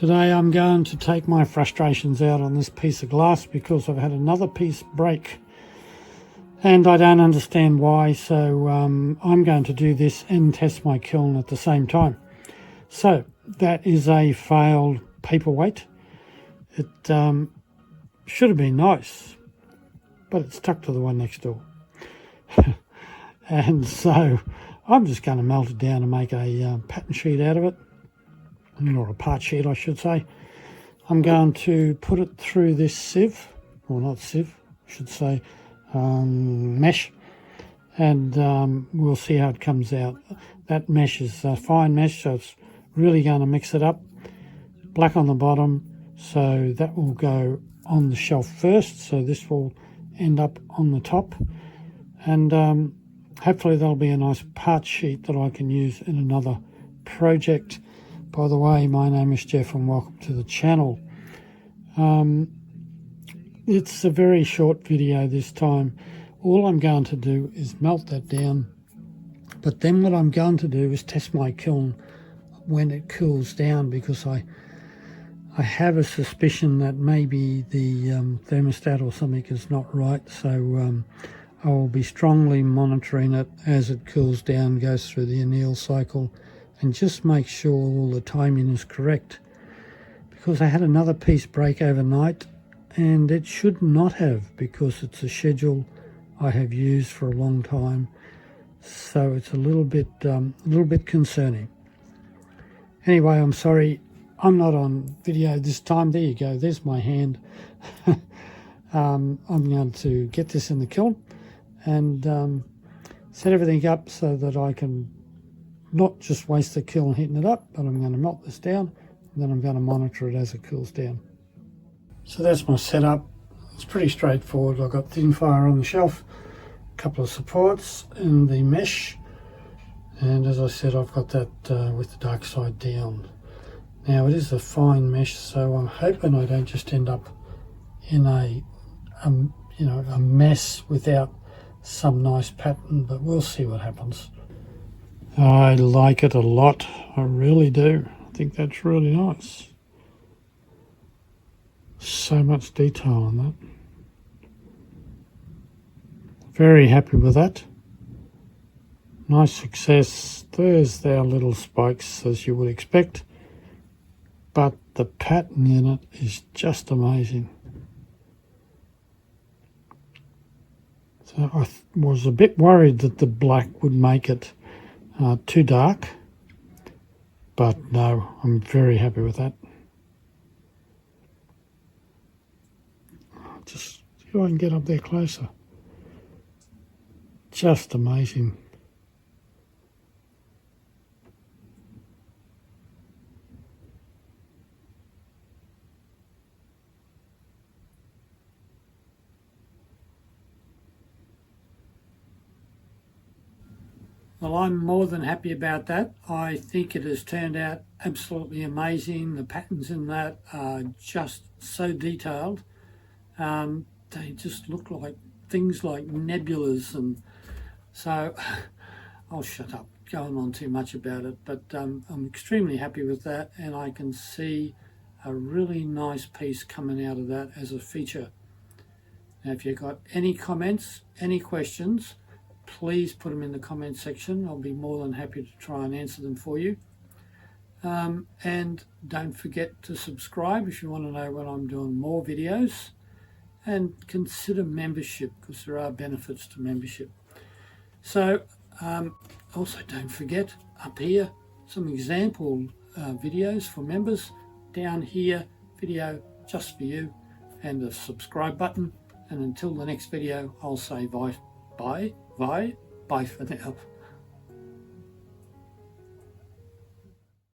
Today I'm going to take my frustrations out on this piece of glass because I've had another piece break and I don't understand why, so I'm going to do this and test my kiln at the same time. So that is a failed paperweight. It should have been nice, but it's stuck to the one next door. And so I'm just going to melt it down and make a pattern sheet out of it, or a part sheet I should say. I'm going to put it through this sieve, or not sieve, I should say, mesh, and we'll see how it comes out. That mesh is a fine mesh, so it's really going to mix it up. Black on the bottom, so that will go on the shelf first, so this will end up on the top, and hopefully that'll be a nice part sheet that I can use in another project. By the way, my name is Jeff and welcome to the channel. It's a very short video this time. All I'm going to do is melt that down, but then what I'm going to do is test my kiln when it cools down, because I have a suspicion that maybe the thermostat or something is not right, so I will be strongly monitoring it as it cools down, goes through the anneal cycle, and just make sure all the timing is correct, because I had another piece break overnight and it should not have, because it's a schedule I have used for a long time, so it's a little bit concerning. Anyway, I'm sorry I'm not on video this time. There you go, there's my hand. I'm going to get this in the kiln and set everything up so that I can not just waste the kiln heating it up, but I'm going to melt this down and then I'm going to monitor it as it cools down. So that's my setup. It's pretty straightforward. I've got thin fire on the shelf, a couple of supports in the mesh, and as I said, I've got that with the dark side down. Now it is a fine mesh, so I'm hoping I don't just end up in a mess without some nice pattern, but we'll see what happens. I like it a lot, I really do. I think that's really nice. So much detail on that. Very happy with that. Nice success. There's our little spikes as you would expect, but the pattern in it is just amazing. So I was a bit worried that the black would make it too dark, but no, I'm very happy with that. Just see if I can get up there closer. Just amazing. Well, I'm more than happy about that. I think it has turned out absolutely amazing. The patterns in that are just so detailed. They just look like things like nebulas, and so I'll shut up going on too much about it, but I'm extremely happy with that, and I can see a really nice piece coming out of that as a feature. Now, if you've got any comments, any questions, please put them in the comment section. I'll be more than happy to try and answer them for you. And don't forget to subscribe if you want to know when I'm doing more videos, and consider membership, because there are benefits to membership. So also don't forget, up here, some example videos for members. Down here, video just for you, and a subscribe button. And until the next video, I'll say bye for now.